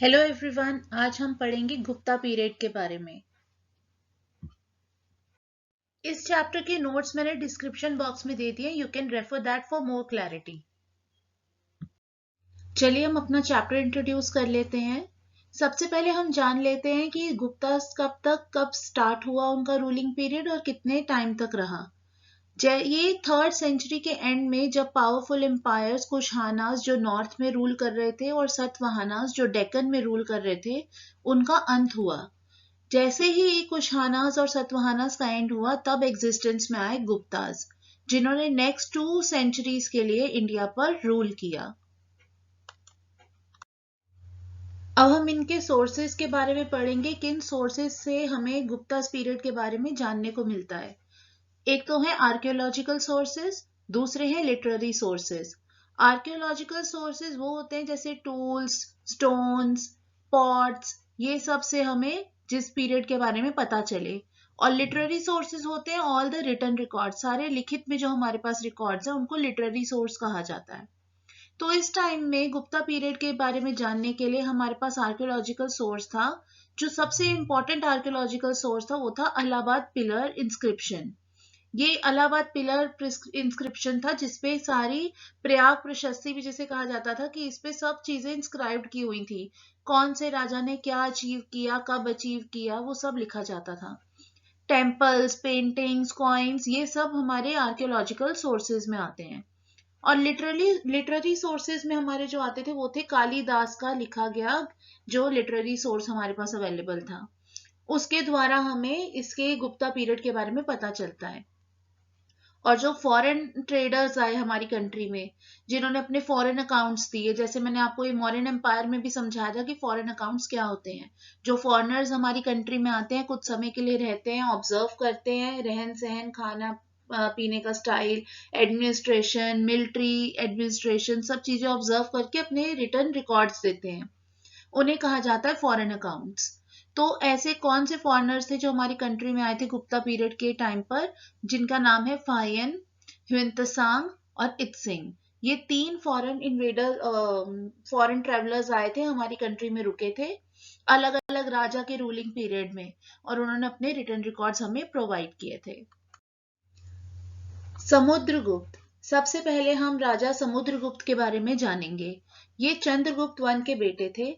Hello everyone, आज हम पढ़ेंगे गुप्ता पीरियड के बारे में। इस चैप्टर के नोट्स मैंने डिस्क्रिप्शन बॉक्स में दे दिए, you can refer that for more clarity. चलिए हम अपना चैप्टर इंट्रोड्यूस कर लेते हैं। सबसे पहले हम जान लेते हैं कि गुप्ता कब स्टार्ट हुआ उनका रूलिंग पीरियड और कितने टाइम तक रहा। ये 3rd सेंचुरी के एंड में जब पावरफुल एम्पायर्स कुशानास जो नॉर्थ में रूल कर रहे थे और सतवाहनास जो डेक्कन में रूल कर रहे थे, उनका अंत हुआ। जैसे ही कुशानास और सतवाहनास का एंड हुआ, तब एग्जिस्टेंस में आए गुप्ताज, जिन्होंने नेक्स्ट 2 सेंचुरीज के लिए इंडिया पर रूल किया। अब हम इनके सोर्सेज के बारे में पढ़ेंगे, किन सोर्सेज से हमें गुप्ताज पीरियड के बारे में जानने को मिलता है। एक तो है आर्कियोलॉजिकल सोर्सेज, दूसरे हैं लिटरेरी सोर्सेज। आर्कियोलॉजिकल सोर्सेज वो होते हैं जैसे टूल्स, स्टोन्स, पॉट्स, ये सब से हमें जिस पीरियड के बारे में पता चले। और लिटरेरी सोर्सेज होते हैं ऑल द रिटन रिकॉर्ड, सारे लिखित में जो हमारे पास रिकॉर्ड्स हैं उनको लिटरेरी सोर्स कहा जाता है। तो इस टाइम में गुप्ता पीरियड के बारे में जानने के लिए हमारे पास आर्कियोलॉजिकल सोर्स था। जो सबसे इंपॉर्टेंट आर्कियोलॉजिकल सोर्स था वो था इलाहाबाद पिलर इंस्क्रिप्शन। ये इलाहाबाद पिलर इंस्क्रिप्शन था जिसपे सारी प्रयाग प्रशस्ति भी जिसे कहा जाता था कि इसपे सब चीजें इंस्क्राइब्ड की हुई थी। कौन से राजा ने क्या अचीव किया, कब अचीव किया, वो सब लिखा जाता था। टेम्पल्स, पेंटिंग्स, कॉइन्स, ये सब हमारे आर्कियोलॉजिकल सोर्सेज में आते हैं। और लिटरेरी सोर्सेज में हमारे जो आते थे वो थे कालिदास का लिखा गया, जो लिटरेरी सोर्स हमारे पास अवेलेबल था। उसके द्वारा हमें इसके गुप्ता पीरियड के बारे में पता चलता है। और जो फॉरेन ट्रेडर्स आए हमारी कंट्री में, जिन्होंने अपने फॉरेन अकाउंट्स दिए, जैसे मैंने आपको ये मौर्यन एम्पायर में भी समझाया था कि फॉरेन अकाउंट्स क्या होते हैं। जो फॉरेनर्स हमारी कंट्री में आते हैं, कुछ समय के लिए रहते हैं, ऑब्जर्व करते हैं रहन सहन, खाना पीने का स्टाइल, एडमिनिस्ट्रेशन, मिलिट्री एडमिनिस्ट्रेशन, सब चीजें ऑब्जर्व करके अपने रिटर्न रिकॉर्ड्स देते हैं, उन्हें कहा जाता है फॉरेन अकाउंट्स। तो ऐसे कौन से फॉरेनर्स थे जो हमारी कंट्री में आए थे गुप्ता पीरियड के टाइम पर, जिनका नाम है फायन, ह्विंतसांग और इत्सिंग। ये 3 फॉरेन इन्वेडर, फॉरेन ट्रेवलर्स आए थे, हमारी कंट्री में रुके थे अलग अलग राजा के रूलिंग पीरियड में, और उन्होंने अपने रिटर्न रिकॉर्ड्स हमें प्रोवाइड किए थे। समुद्रगुप्त। सबसे पहले हम राजा समुद्रगुप्त के बारे में जानेंगे। ये चंद्रगुप्त वन के बेटे थे।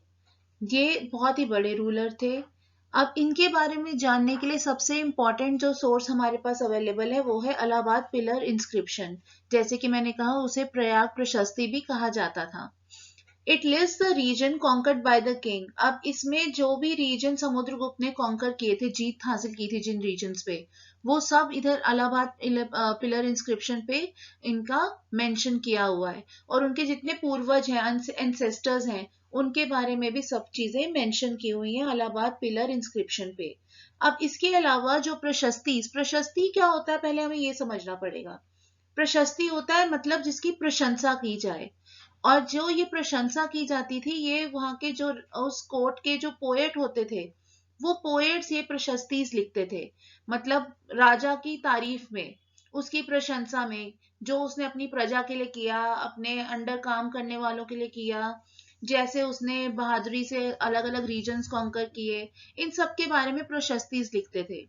ये बहुत ही बड़े रूलर थे। अब इनके बारे में जानने के लिए सबसे इंपॉर्टेंट जो सोर्स हमारे पास अवेलेबल है वो है इलाहाबाद पिलर इंस्क्रिप्शन। जैसे कि मैंने कहा, उसे प्रयाग प्रशस्ति भी कहा जाता था। It list the region conquered by the king. अब इसमें जो भी रीजन समुद्रगुप्त ने कॉन्कर किए थे, जीत हासिल की थी जिन रीजन्स पे, वो सब इधर इलाहाबाद पिलर इंस्क्रिप्शन पे इनका मेंशन किया हुआ है। और उनके जितने पूर्वज हैं, एंसेस्टर्स हैं, उनके बारे में भी सब चीजें मेंशन की हुई हैं इलाहाबाद पिलर इंस्क्रिप्शन पे। अब इसके अलावा जो प्रशस्ति क्या होता है, पहले हमें ये समझना पड़ेगा। प्रशस्ति होता है मतलब जिसकी प्रशंसा की जाए। और जो ये प्रशंसा की जाती थी, ये वहां के जो उस कोर्ट के जो पोएट होते थे, वो पोएट्स ये प्रशस्ति लिखते थे। मतलब राजा की तारीफ में, उसकी प्रशंसा में, जो उसने अपनी प्रजा के लिए किया, अपने अंडर काम करने वालों के लिए किया, जैसे उसने बहादुरी से अलग अलग रीजन्स कॉन्कर किए, इन सब के बारे में प्रशस्ति लिखते थे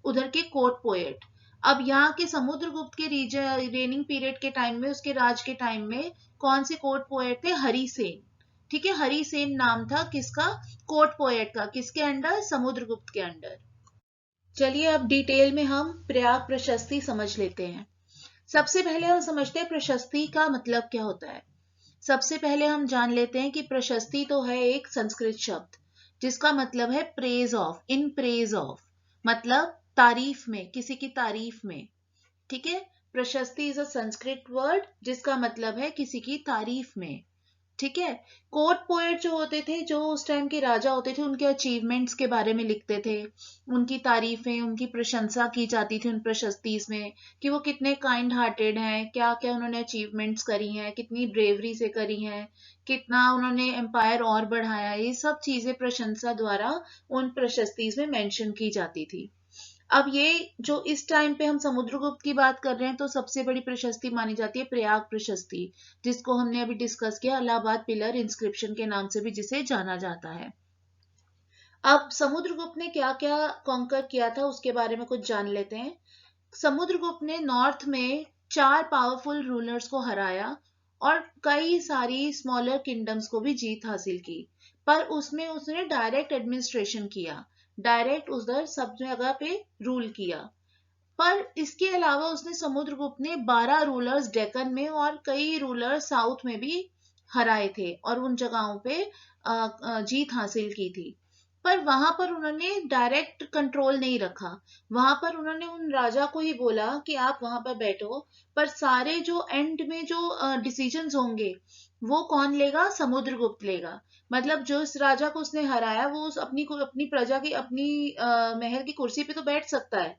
उधर के कोर्ट पोएट। अब यहाँ के समुद्रगुप्त के रेनिंग पीरियड के टाइम में, उसके राज के टाइम में, कौन से कोर्ट पोएट थे? हरिसेन। ठीक है, हरिसेन नाम था किसका? कोर्ट पोएट का। किसके अंडर? समुद्रगुप्त के अंडर। चलिए अब डिटेल में हम प्रयाग प्रशस्ति समझ लेते हैं। सबसे पहले हम समझते हैं प्रशस्ति का मतलब क्या होता है। सबसे पहले हम जान लेते हैं कि प्रशस्ति तो है एक संस्कृत शब्द, जिसका मतलब है praise of, in praise of, मतलब तारीफ में, किसी की तारीफ में। ठीक है, प्रशस्ति इज अ संस्कृत वर्ड जिसका मतलब है किसी की तारीफ में। ठीक है, कोर्ट पोएट जो होते थे, जो उस टाइम के राजा होते थे, उनके अचीवमेंट्स के बारे में लिखते थे, उनकी तारीफें, उनकी प्रशंसा की जाती थी उन प्रशस्तिस में, कि वो कितने काइंड हार्टेड हैं, क्या क्या उन्होंने अचीवमेंट्स करी हैं, कितनी ब्रेवरी से करी हैं, कितना उन्होंने एम्पायर और बढ़ाया, ये सब चीजें प्रशंसा द्वारा उन प्रशस्तिस में मेंशन की जाती थी। अब ये जो इस टाइम पे हम समुद्रगुप्त की बात कर रहे हैं तो सबसे बड़ी प्रशस्ति मानी जाती है प्रयाग प्रशस्ति, जिसको हमने अभी डिस्कस किया, इलाहाबाद पिलर इंस्क्रिप्शन के नाम से भी जिसे जाना जाता है। अब समुद्रगुप्त ने क्या क्या कॉन्कर किया था उसके बारे में कुछ जान लेते हैं। समुद्रगुप्त ने नॉर्थ में 4 पावरफुल रूलर्स को हराया और कई सारी स्मॉलर किंगडम्स को भी जीत हासिल की, पर उसमें उसने डायरेक्ट एडमिनिस्ट्रेशन किया, डायरेक्ट उधर सब जगह पे रूल किया। पर इसके अलावा उसने समुद्रगुप्त ने 12 रूलर्स डेक्कन में और कई रूलर्स साउथ में भी हराए थे और उन जगहों पे जीत हासिल की थी। पर वहां पर उन्होंने डायरेक्ट कंट्रोल नहीं रखा, वहां पर उन्होंने उन राजा को ही बोला कि आप वहां पर बैठो, पर सारे जो एंड में जो डिसीजंस होंगे वो कौन लेगा, समुद्रगुप्त लेगा। मतलब जो इस राजा को उसने हराया वो उस अपनी प्रजा की अपनी महल की कुर्सी पे तो बैठ सकता है,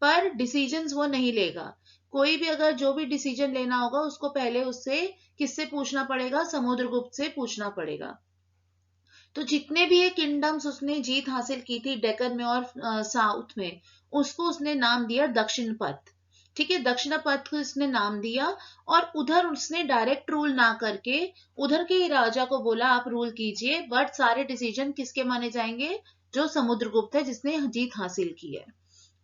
पर डिसीजंस वो नहीं लेगा। कोई भी अगर जो भी डिसीजन लेना होगा उसको पहले उससे किससे पूछना पड़ेगा, समुद्रगुप्त से पूछना पड़ेगा। तो जितने भी ये किंगडम्स उसने जीत हासिल की थी डेक्कन में और साउथ में, उसको उसने नाम दिया दक्षिण पथ। ठीक है, दक्षिण पथ को उसने नाम दिया और उधर उसने डायरेक्ट रूल ना करके उधर के राजा को बोला आप रूल कीजिए, बट सारे डिसीजन किसके माने जाएंगे, जो समुद्रगुप्त है जिसने जीत हासिल की है।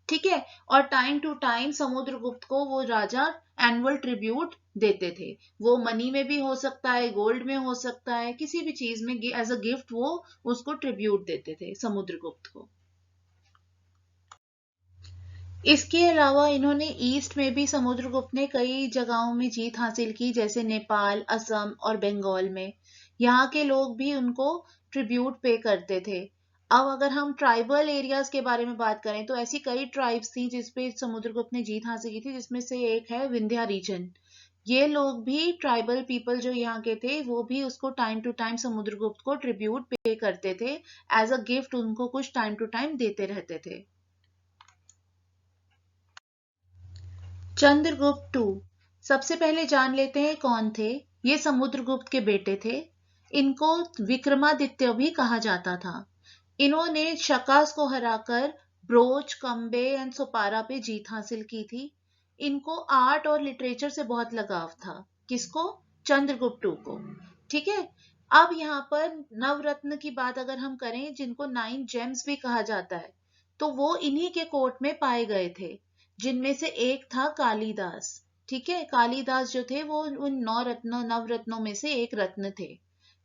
ठीक है, और टाइम टू टाइम समुद्रगुप्त को वो राजा एनुअल ट्रिब्यूट देते थे। वो मनी में भी हो सकता है, गोल्ड में हो सकता है, किसी भी चीज में एज अ गिफ्ट वो उसको ट्रिब्यूट देते थे समुद्रगुप्त को। इसके अलावा इन्होंने ईस्ट में भी समुद्रगुप्त ने कई जगहों में जीत हासिल की, जैसे नेपाल, असम और बंगाल में। यहाँ के लोग भी उनको ट्रिब्यूट पे करते थे। अब अगर हम ट्राइबल एरियाज के बारे में बात करें तो ऐसी कई ट्राइब्स थी जिसपे समुद्रगुप्त ने जीत हासिल की थी, जिसमें से एक है विंध्या रीजन। ये लोग भी ट्राइबल पीपल जो यहाँ के थे वो भी उसको टाइम टू टाइम समुद्रगुप्त को ट्रिब्यूट पे करते थे, एज अ गिफ्ट उनको कुछ टाइम टू टाइम देते रहते थे। चंद्रगुप्त टू, सबसे पहले जान लेते हैं कौन थे। ये समुद्रगुप्त के बेटे थे। इनको विक्रमादित्य भी कहा जाता था। इन्होंने शकास को हराकर ब्रोच, कम्बे एंड सोपारा पे जीत हासिल की थी। इनको आर्ट और लिटरेचर से बहुत लगाव था। किसको, चंद्रगुप्त टू को। ठीक है, अब यहाँ पर नवरत्न की बात अगर हम करें, जिनको 9 जेम्स भी कहा जाता है, तो वो इन्हीं के कोर्ट में पाए गए थे, जिनमें से एक था कालिदास। ठीक है, कालिदास जो थे वो उन 9 रत्नों नवरत्नों में से एक रत्न थे।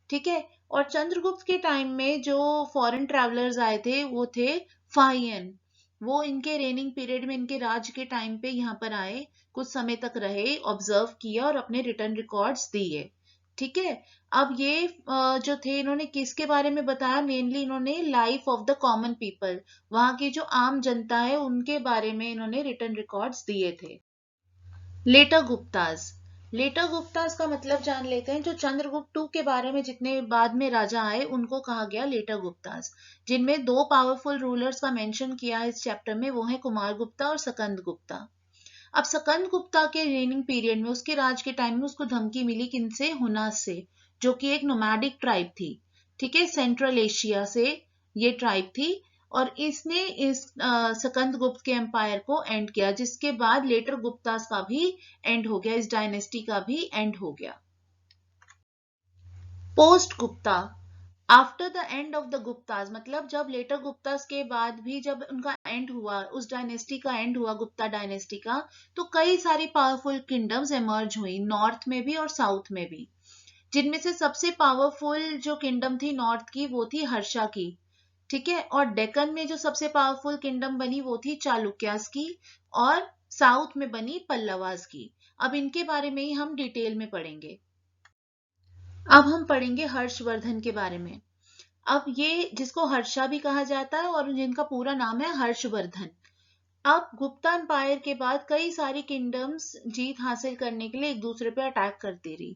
ठीक है, और चंद्रगुप्त के टाइम में जो फॉरेन ट्रैवलर्स आए थे वो थे फाहियन। वो इनके रेनिंग पीरियड में, इनके राज के टाइम पे यहाँ पर आए, कुछ समय तक रहे, ऑब्जर्व किया और अपने रिटर्न रिकॉर्ड्स दिए। ठीक है, अब ये जो थे इन्होंने किसके बारे में बताया, मेनली इन्होंने life of the common people, वहां की जो आम जनता है उनके बारे में इन्होंने रिटर्न रिकॉर्ड्स दिए थे। लेटर गुप्ताज, लेटर गुप्ताज का मतलब जान लेते हैं। जो चंद्रगुप्त टू के बारे में जितने बाद में राजा आए उनको कहा गया लेटर गुप्ताज, जिनमें 2 पावरफुल रूलर्स का मेंशन किया है इस चैप्टर में, वो है कुमार गुप्ता और सकंद गुप्ता। अब सकंद गुप्ता के रेनिंग पीरियड में, उसके राज के टाइम में उसको धमकी मिली किनसे, हुनास से, जो कि एक नोमैडिक ट्राइब थी। ठीक है, सेंट्रल एशिया से ये ट्राइब थी, और इसने इस सकंद गुप्त के एम्पायर को एंड किया, जिसके बाद लेटर गुप्तास का भी एंड हो गया, इस डायनेस्टी का भी एंड हो गया। Post Gupta, after the end of the Gupta's, मतलब जब लेटर गुप्तास के बाद भी जब उनका एंड हुआ, उस डायनेस्टी का एंड हुआ, गुप्ता डायनेस्टी का, तो कई सारी पावरफुल किंगडम्स एमर्ज हुई, नॉर्थ में भी और साउथ में भी। जिनमें से सबसे पावरफुल जो किंगडम थी नॉर्थ की वो थी हर्षा की। ठीक है, और डेक्कन में जो सबसे पावरफुल किंगडम बनी वो थी चालुक्यास की, और साउथ में बनी पल्लवास की। अब इनके बारे में ही हम डिटेल में पढ़ेंगे। अब हम पढ़ेंगे हर्षवर्धन के बारे में। अब ये जिसको हर्षा भी कहा जाता है और जिनका पूरा नाम है हर्षवर्धन। अब गुप्ता एम्पायर के बाद कई सारी किंगडम्स जीत हासिल करने के लिए एक दूसरे पे अटैक करती रही,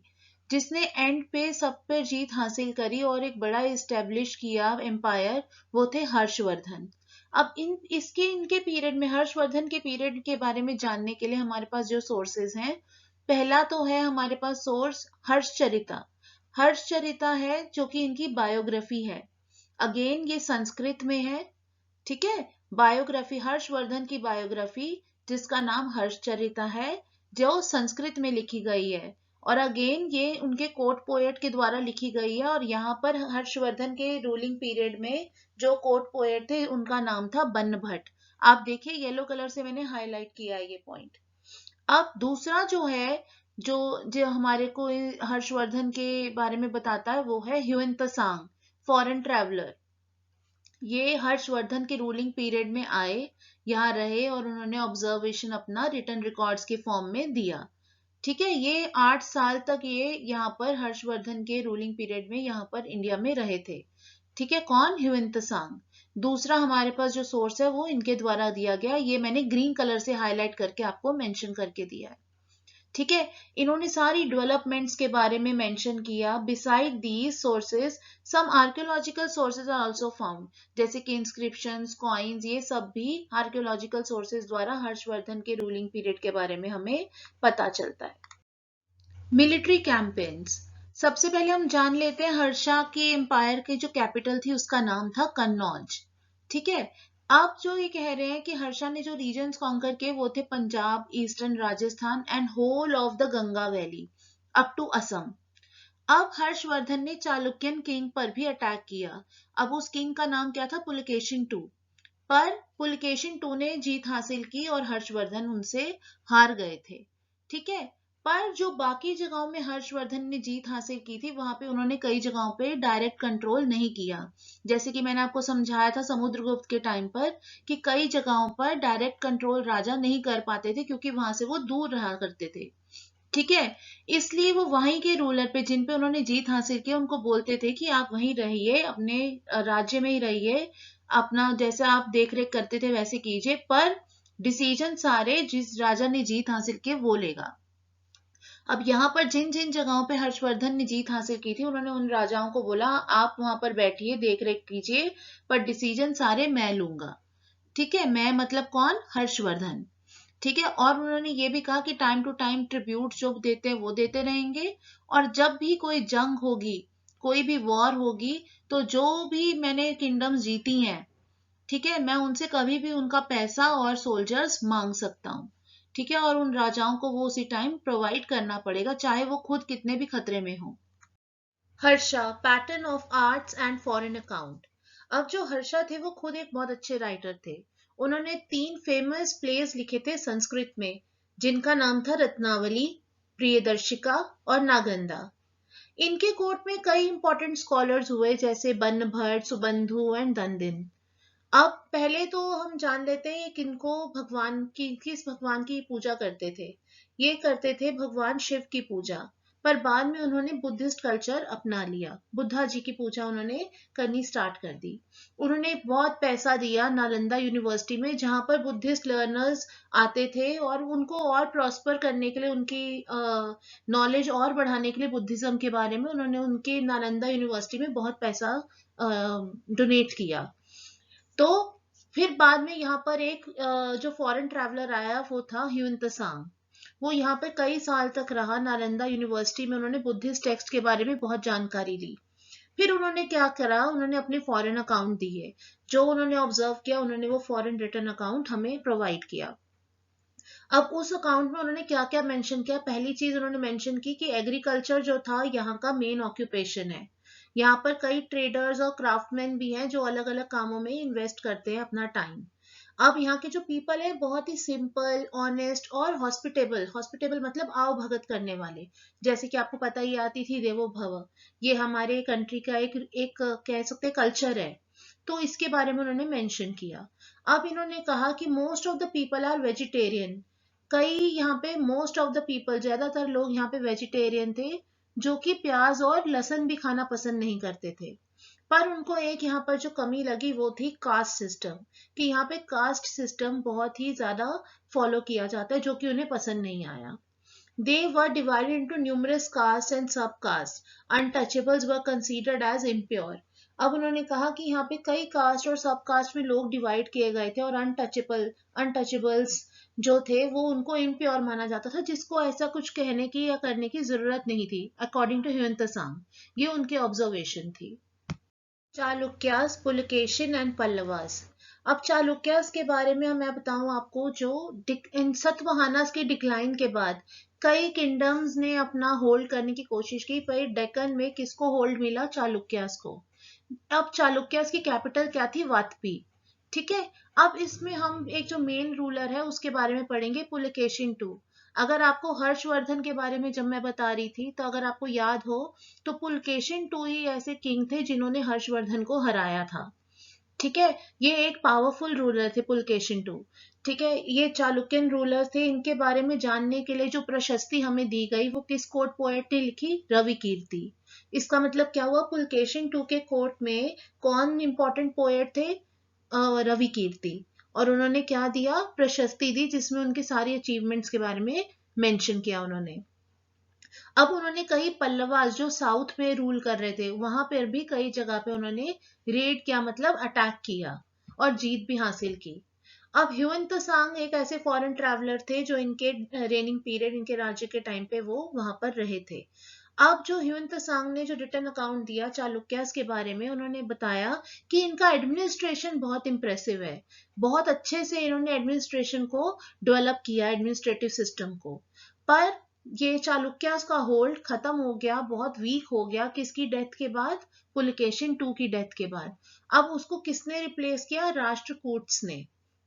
जिसने एंड पे सब पे जीत हासिल करी और एक बड़ा इस्टेब्लिश किया एम्पायर, वो थे हर्षवर्धन। अब इनके पीरियड में, हर्षवर्धन के पीरियड के बारे में जानने के लिए हमारे पास जो सोर्सेज हैं, पहला तो है हमारे पास सोर्स हर्षचरिता। हर्षचरिता है जो कि इनकी बायोग्राफी है। अगेन ये संस्कृत में है। ठीक है, बायोग्राफी, हर्षवर्धन की बायोग्राफी जिसका नाम हर्षचरिता है, जो संस्कृत में लिखी गई है। और अगेन ये उनके कोर्ट पोएट के द्वारा लिखी गई है, और यहाँ पर हर्षवर्धन के रूलिंग पीरियड में जो कोर्ट पोएट थे उनका नाम था बन्न भट्ट। आप देखिए येलो कलर से मैंने हाईलाइट किया है ये पॉइंट। अब दूसरा जो है, जो जो हमारे को हर्षवर्धन के बारे में बताता है, वो है ह्युन त्सांग, फॉरेन ट्रैवलर। ये हर्षवर्धन के रूलिंग पीरियड में आए, यहाँ रहे, और उन्होंने ऑब्जर्वेशन अपना रिटर्न रिकॉर्ड्स के फॉर्म में दिया। ठीक है, ये 8 साल तक ये यहाँ पर हर्षवर्धन के रूलिंग पीरियड में यहाँ पर इंडिया में रहे थे। ठीक है, कौन? ह्युन त्सांग। दूसरा हमारे पास जो सोर्स है वो इनके द्वारा दिया गया, ये मैंने ग्रीन कलर से हाईलाइट करके आपको मेंशन करके दिया है। ठीक है, इन्होंने सारी डेवलपमेंट्स के बारे में मेंशन किया। Besides these sources some archaeological sources are also found, जैसे कि इंस्क्रिप्शंस, कॉइन्स, ये सब भी आर्कियोलॉजिकल सोर्सेज द्वारा हर्षवर्धन के रूलिंग पीरियड के बारे में हमें पता चलता है। मिलिट्री कैंपेन्स, सबसे पहले हम जान लेते हैं हर्षा के एम्पायर की जो कैपिटल थी उसका नाम था कन्नौज। ठीक है, अब जो ये कह रहे हैं कि हर्षा ने जो रीजन्स कॉन्कर किए वो थे Punjab, eastern Rajasthan and whole of the Ganga valley up to Assam. अब हर्षवर्धन ने चालुक्यन किंग पर भी अटैक किया। अब उस किंग का नाम क्या था? पुलकेशिन टू। पर पुलकेशिन टू ने जीत हासिल की और हर्षवर्धन उनसे हार गए थे। ठीक है, पर जो बाकी जगहों में हर्षवर्धन ने जीत हासिल की थी वहां पे उन्होंने कई जगहों पे डायरेक्ट कंट्रोल नहीं किया। जैसे कि मैंने आपको समझाया था समुद्रगुप्त के टाइम पर कि कई जगहों पर डायरेक्ट कंट्रोल राजा नहीं कर पाते थे क्योंकि वहां से वो दूर रहा करते थे। ठीक है, इसलिए वो वहीं के रूलर पे जिन पे उन्होंने जीत हासिल की उनको बोलते थे कि आप वहीं रहिए, अपने राज्य में ही रहिए, अपना जैसे आप देख रेख करते थे वैसे कीजिए, पर डिसीजन सारे जिस राजा ने जीत हासिल की वो लेगा। अब यहाँ पर जिन जिन जगहों पे हर्षवर्धन ने जीत हासिल की थी उन्होंने उन राजाओं को बोला आप वहां पर बैठिए, देख रेख कीजिए, पर डिसीजन सारे मैं लूंगा। ठीक है, मैं मतलब कौन? हर्षवर्धन। ठीक है, और उन्होंने ये भी कहा कि टाइम टू टाइम ट्रिब्यूट जो देते हैं वो देते रहेंगे, और जब भी कोई जंग होगी, कोई भी वॉर होगी, तो जो भी मैंने किंगडम्स जीती हैं, ठीक है, मैं उनसे कभी भी उनका पैसा और सोल्जर्स मांग सकता हूँ। ठीक है, और उन राजाओं को वो उसी टाइम प्रोवाइड करना पड़ेगा, चाहे वो खुद कितने भी खतरे में हो। Harsha, pattern of arts and foreign account. अब जो हर्षा थे वो खुद एक बहुत अच्छे राइटर थे। उन्होंने 3 फेमस प्लेस लिखे थे संस्कृत में, जिनका नाम था रत्नावली, प्रियदर्शिका और नागंदा। इनके कोर्ट में कई इंपॉर्टेंट स्कॉलर्स हुए, जैसे बन्न भट्ट, सुबंधु एंड दंदिन। अब पहले तो हम जान लेते हैं किनको भगवान की, किस भगवान की पूजा करते थे। ये करते थे भगवान शिव की पूजा, पर बाद में उन्होंने बुद्धिस्ट कल्चर अपना लिया, बुद्धा जी की पूजा उन्होंने करनी स्टार्ट कर दी। उन्होंने बहुत पैसा दिया नालंदा यूनिवर्सिटी में, जहां पर बुद्धिस्ट लर्नर्स आते थे, और उनको और प्रॉस्पर करने के लिए, उनकी नॉलेज और बढ़ाने के लिए बुद्धिज्म के बारे में उन्होंने उनके नालंदा यूनिवर्सिटी में बहुत पैसा डोनेट किया। तो फिर बाद में यहाँ पर एक जो फॉरेन ट्रैवलर आया वो था ह्युन त्सांग। वो यहाँ पे कई साल तक रहा नालंदा यूनिवर्सिटी में, उन्होंने बुद्धिस्ट टेक्स्ट के बारे में बहुत जानकारी ली। फिर उन्होंने क्या करा, उन्होंने अपने फॉरेन अकाउंट दिए, जो उन्होंने ऑब्जर्व किया उन्होंने वो फॉरेन रिटर्न अकाउंट हमें प्रोवाइड किया। अब उस अकाउंट में उन्होंने क्या क्या मेंशन किया? पहली चीज उन्होंने मेंशन की कि एग्रीकल्चर जो था यहाँ का मेन ऑक्यूपेशन है। यहाँ पर कई ट्रेडर्स और क्राफ्टमैन भी हैं जो अलग अलग कामों में इन्वेस्ट करते हैं अपना टाइम। अब यहाँ के जो पीपल है बहुत ही सिंपल, ऑनेस्ट और हॉस्पिटेबल। हॉस्पिटेबल मतलब आओ भगत करने वाले, जैसे कि आपको पता ही आती थी देवो भव, ये हमारे कंट्री का एक कह सकते कल्चर है। तो इसके बारे में उन्होंने मेंशन किया। अब इन्होंने कहा कि most of the people are vegetarian. कई यहाँ पे मोस्ट ऑफ द पीपल, ज्यादातर लोग यहाँ पे वेजिटेरियन थे, जो कि प्याज और लहसुन भी खाना पसंद नहीं करते थे। पर उनको एक यहाँ पर जो कमी लगी वो थी कास्ट सिस्टम, कि यहाँ पे कास्ट सिस्टम बहुत ही ज्यादा फॉलो किया जाता है, जो कि उन्हें पसंद नहीं आया। They were divided into numerous castes and subcastes. Untouchables were considered as impure. अब उन्होंने कहा कि यहाँ पे कई कास्ट और सब कास्ट में लोग डिवाइड किए गए थे, और अनटचेबल्स जो थे वो उनको इम्प्योर माना जाता था, जिसको ऐसा कुछ कहने की या करने की जरूरत नहीं थी, अकॉर्डिंग टू ह्युन त्सांग। ये उनकी ऑब्जर्वेशन थी। चालुक्यास, पुलकेशिन एंड पल्लवास। अब चालुक्यास के बारे में मैं बताऊं आपको, जो इन सतवाहनास के डिक्लाइन के बाद कई किंगडम्स ने अपना होल्ड करने की कोशिश की, पर डेक्कन में किसको होल्ड मिला? चालुक्यास को। अब चालुक्यास की कैपिटल क्या थी? वातपी। ठीक है। अब इसमें हम एक जो मेन रूलर है उसके बारे में पढ़ेंगे, पुलकेशिन टू। अगर आपको हर्षवर्धन के बारे में जब मैं बता रही थी, तो अगर आपको याद हो तो पुलकेशिन टू ही ऐसे किंग थे जिन्होंने हर्षवर्धन को हराया था। ठीक है। ये एक पावरफुल रूलर थे पुलकेशिन टू। ठीक है। ये चालुक्यन रूलर थे। इनके बारे में जानने के लिए जो प्रशस्ति हमें दी गई वो किस कोर्ट पोएट ने लिखी? रवि कीर्ति। इसका मतलब क्या हुआ? पुलकेशिन टू के कोर्ट में कौन इंपॉर्टेंट पोएट थे? रवि कीर्ति। और उन्होंने क्या दिया? प्रशस्ति दी, जिसमें उनके सारी अचीवमेंट्स के बारे में मेंशन किया उन्होंने। अब उन्होंने कई पल्लवास जो साउथ में रूल कर रहे थे, वहां पर भी कई जगह पे उन्होंने रेड किया, मतलब अटैक किया और जीत भी हासिल की। अब ह्यून त्सांग एक ऐसे फॉरेन ट्रैवलर थे जो इनके रेनिंग पीरियड, इनके राज्य के टाइम पे वो वहां पर रहे थे। अब जो ह्यून त्सांग ने जो रिटर्न अकाउंट दिया चालुक्यास के बारे में, उन्होंने बताया कि इनका एडमिनिस्ट्रेशन बहुत इंप्रेसिव है। बहुत अच्छे से इन्होंने एडमिनिस्ट्रेशन को डेवलप किया, एडमिनिस्ट्रेटिव सिस्टम को। पर ये चालुक्यास का होल्ड खत्म हो गया, बहुत वीक हो गया। किसकी डेथ के बाद? पुलकेशिन टू की डेथ के बाद। अब उसको किसने रिप्लेस किया? राष्ट्रकूट्स ने।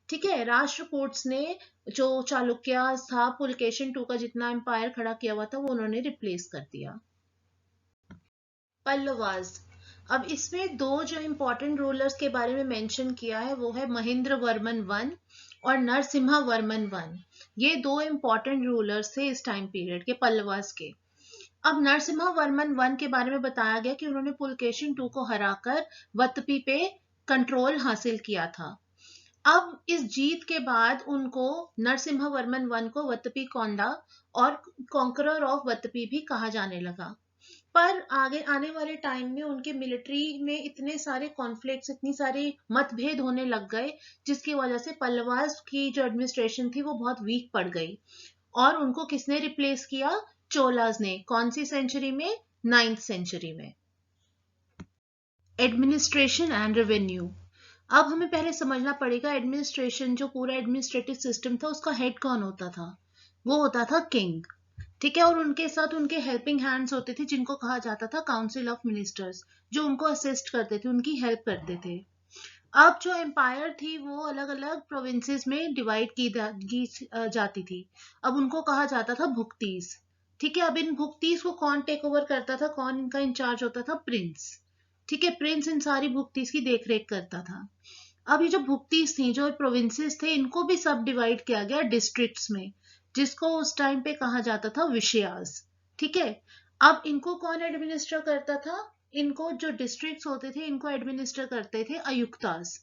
ठीक है। राष्ट्रकूट्स ने जो चालुक्यास था, पुलकेशिन टू का जितना एम्पायर खड़ा किया हुआ था, वो उन्होंने रिप्लेस कर दिया। पल्लवास। अब इसमें दो जो इंपॉर्टेंट रूलर्स के बारे में मेंशन किया है वो है महेंद्र वर्मन वन और नरसिम्हा वर्मन वन। ये दो इंपॉर्टेंट रूलर्स थे इस टाइम पीरियड के, पल्लवास के। अब नरसिम्हा वर्मन वन के बारे में बताया गया कि उन्होंने पुलकेशिन टू को हराकर वत्पी पे कंट्रोल हासिल किया था। अब इस जीत के बाद उनको नरसिम्हा वर्मन वन को वत्पी कोंडा और कॉन्करर ऑफ वत्पी भी कहा जाने लगा। पर आगे आने वाले टाइम में उनके मिलिट्री में इतने सारे कॉन्फ्लिक्ट्स, इतनी सारी मतभेद होने लग गए, जिसकी वजह से पल्लवास की जो एडमिनिस्ट्रेशन थी वो बहुत वीक पड़ गई। और उनको किसने रिप्लेस किया? चोलाज ने। कौन सी सेंचुरी में? 9th सेंचुरी में। Administration and revenue. अब हमें पहले समझना पड़ेगा, एडमिनिस्ट्रेशन जो पूरा एडमिनिस्ट्रेटिव सिस्टम था उसका हेड कौन होता था? वो होता था किंग। ठीक है। और उनके साथ उनके हेल्पिंग हैंड्स होते थे जिनको कहा जाता था काउंसिल ऑफ मिनिस्टर्स, जो उनको असिस्ट करते थे, उनकी हेल्प करते थे। अब जो एम्पायर थी वो अलग अलग प्रोविंसेस में डिवाइड की जाती थी। अब उनको कहा जाता था भुक्तीस। ठीक है। अब इन भुक्तीस को कौन टेक ओवर करता था? कौन इनका इंचार्ज होता था? प्रिंस। ठीक है। प्रिंस इन सारी भुक्तीस की देखरेख करता था। अब ये जो भुक्तीस थी, जो प्रोविंसेस थे, इनको भी सब डिवाइड किया गया डिस्ट्रिक्ट्स में, जिसको उस टाइम पे कहा जाता था विषयास। ठीक है। अब इनको कौन एडमिनिस्टर करता था? इनको जो डिस्ट्रिक्ट्स होते थे इनको एडमिनिस्टर करते थे आयुक्तास।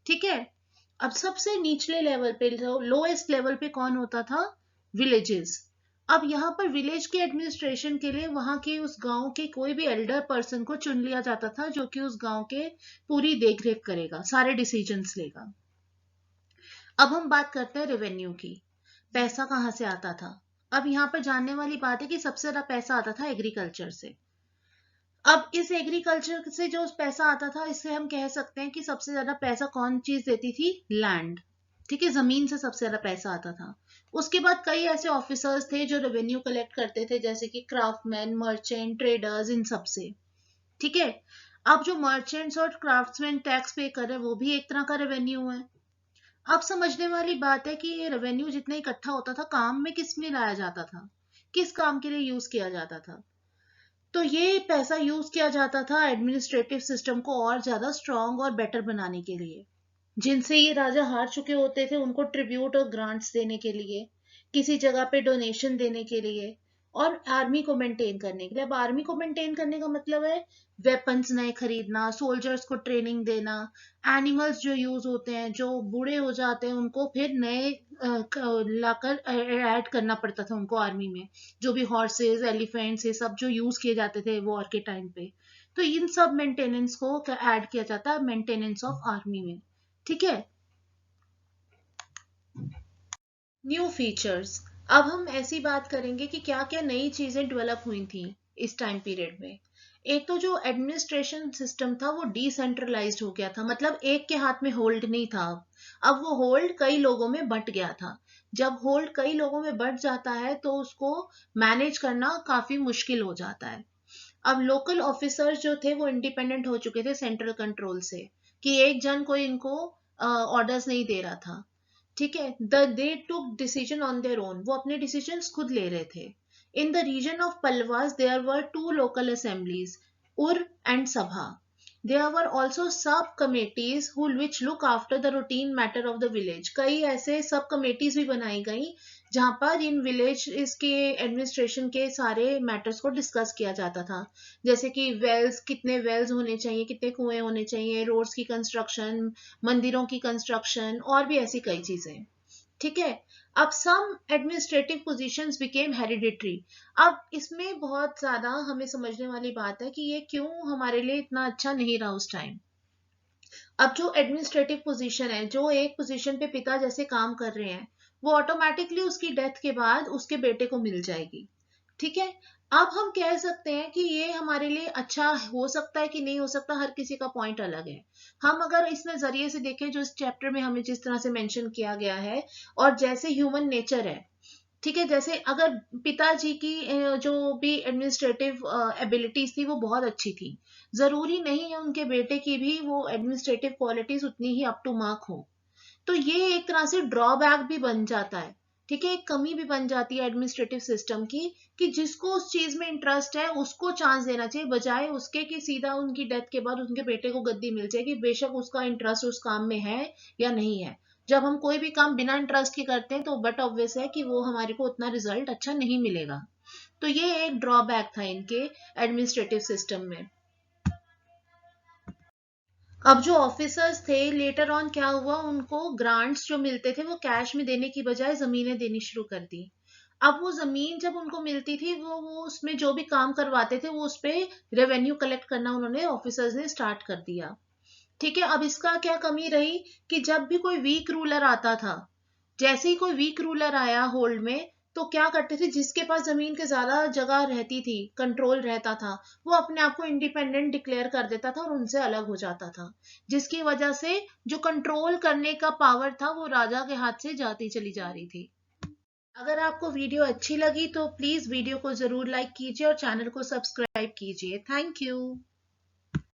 ठीक है। अब सबसे निचले लेवल पे, लोएस्ट लेवल पे कौन होता था? विलेजेस। अब यहाँ पर विलेज के एडमिनिस्ट्रेशन के लिए वहां के उस गांव के कोई भी एल्डर पर्सन को चुन लिया जाता था, जो कि उस गांव के पूरी देखरेख करेगा, सारे डिसीजंस लेगा। अब हम बात करते हैं रेवेन्यू की। पैसा कहाँ से आता था? अब यहाँ पर जानने वाली बात है कि सबसे ज्यादा पैसा आता था एग्रीकल्चर से। अब इस एग्रीकल्चर से जो पैसा आता था, इससे हम कह सकते हैं कि सबसे ज्यादा पैसा कौन चीज देती थी? लैंड। ठीक है। जमीन से सबसे ज्यादा पैसा आता था। उसके बाद कई ऐसे ऑफिसर्स थे जो रेवेन्यू कलेक्ट करते थे, जैसे कि क्राफ्टमैन, मर्चेंट, ट्रेडर्स, इन सब से। ठीक है। अब जो मर्चेंट्स और क्राफ्ट्समैन टैक्स पे कर रहे हैं वो भी एक तरह का रेवेन्यू है। अब समझने वाली बात है कि ये रेवेन्यू जितना इकट्ठा होता था, काम में किस में लाया जाता था? किस काम के लिए यूज किया जाता था? तो ये पैसा यूज किया जाता था एडमिनिस्ट्रेटिव सिस्टम को और ज्यादा स्ट्रांग और बेटर बनाने के लिए। जिनसे ये राजा हार चुके होते थे उनको ट्रिब्यूट और ग्रांट्स देने के लिए, किसी जगह पे डोनेशन देने के लिए, और आर्मी को मेंटेन करने के लिए। अब आर्मी को मेंटेन करने का मतलब है वेपन्स नए खरीदना, सोल्जर्स को ट्रेनिंग देना, एनिमल्स जो यूज होते हैं, जो बूढ़े हो जाते हैं, उनको फिर नए लाकर ऐड करना पड़ता था उनको आर्मी में। जो भी हॉर्सेस, एलिफेंट्स, ये सब जो यूज किए जाते थे वॉर के टाइम पे, तो इन सब मेंटेनेंस को ऐड किया जाता है मेंटेनेंस ऑफ आर्मी में। ठीक है। New features. अब हम ऐसी बात करेंगे कि क्या क्या नई चीजें डेवलप हुई थी इस टाइम पीरियड में। एक तो जो एडमिनिस्ट्रेशन सिस्टम था वो डिसेंट्रलाइज्ड हो गया था, मतलब एक के हाथ में होल्ड नहीं था। अब वो होल्ड कई लोगों में बंट गया था। जब होल्ड कई लोगों में बंट जाता है तो उसको मैनेज करना काफी मुश्किल हो जाता है। अब लोकल ऑफिसर्स जो थे वो इंडिपेंडेंट हो चुके थे सेंट्रल कंट्रोल से, कि एक जन कोई इनको ऑर्डर्स नहीं दे रहा था। ठीक है, they took decision on their own, वो अपने डिसीजंस खुद ले रहे थे। In the region of Pallavas there were two local assemblies, Ur and Sabha. There were also sub committees who which look after the routine matter of the village. कई ऐसे सब committees भी बनाई गई जहां पर इन विलेज इसके एडमिनिस्ट्रेशन के सारे मैटर्स को डिस्कस किया जाता था, जैसे कि वेल्स, कितने वेल्स होने चाहिए, कितने कुएं होने चाहिए, रोड्स की कंस्ट्रक्शन, मंदिरों की कंस्ट्रक्शन, और भी ऐसी कई चीजें। ठीक है। अब सम एडमिनिस्ट्रेटिव पोजीशंस बिकेम हेरिडिटरी। अब इसमें बहुत ज्यादा हमें समझने वाली बात है कि ये क्यों हमारे लिए इतना अच्छा नहीं रहा उस टाइम। अब जो एडमिनिस्ट्रेटिव पोजीशन है, जो एक पोजीशन पे पिता जैसे काम कर रहे हैं, वो ऑटोमेटिकली उसकी डेथ के बाद उसके बेटे को मिल जाएगी। ठीक है। अब हम कह सकते हैं कि ये हमारे लिए अच्छा हो सकता है कि नहीं हो सकता, हर किसी का पॉइंट अलग है। हम अगर इस नजरिए से देखें जो इस चैप्टर में हमें जिस तरह से मेंशन किया गया है, और जैसे ह्यूमन नेचर है, ठीक है, जैसे अगर पिताजी की जो भी एडमिनिस्ट्रेटिव एबिलिटीज थी वो बहुत अच्छी थी, जरूरी नहीं है उनके बेटे की भी वो एडमिनिस्ट्रेटिव क्वालिटीज उतनी ही अप टू मार्क हो। तो ये एक तरह से ड्रॉबैक भी बन जाता है। ठीक है, एक कमी भी बन जाती है एडमिनिस्ट्रेटिव सिस्टम की, कि जिसको उस चीज में इंटरेस्ट है उसको चांस देना चाहिए, बजाय उसके कि सीधा उनकी डेथ के बाद उनके बेटे को गद्दी मिल जाएगी, बेशक उसका इंटरेस्ट उस काम में है या नहीं है। जब हम कोई भी काम बिना इंटरेस्ट के करते हैं तो बट ऑब्वियस है कि वो हमारे को उतना रिजल्ट अच्छा नहीं मिलेगा। तो ये एक ड्रॉबैक था इनके एडमिनिस्ट्रेटिव सिस्टम में। अब जो ऑफिसर्स थे, लेटर ऑन क्या हुआ, उनको ग्रांट्स जो मिलते थे वो कैश में देने की बजाय जमीनें देनी शुरू कर दी। अब वो जमीन जब उनको मिलती थी, वो उसमें जो भी काम करवाते थे वो उस पे रेवेन्यू कलेक्ट करना उन्होंने ऑफिसर्स ने स्टार्ट कर दिया। ठीक है। अब इसका क्या कमी रही कि जब भी कोई वीक रूलर आता था, जैसे ही कोई वीक रूलर आया होल्ड में, तो क्या करते थे, जिसके पास जमीन के ज्यादा जगह रहती थी, कंट्रोल रहता था, वो अपने आप को इंडिपेंडेंट डिक्लेयर कर देता था और उनसे अलग हो जाता था, जिसकी वजह से जो कंट्रोल करने का पावर था वो राजा के हाथ से जाती चली जा रही थी। अगर आपको वीडियो अच्छी लगी तो प्लीज वीडियो को जरूर लाइक कीजिए और चैनल को सब्सक्राइब कीजिए। Thank you.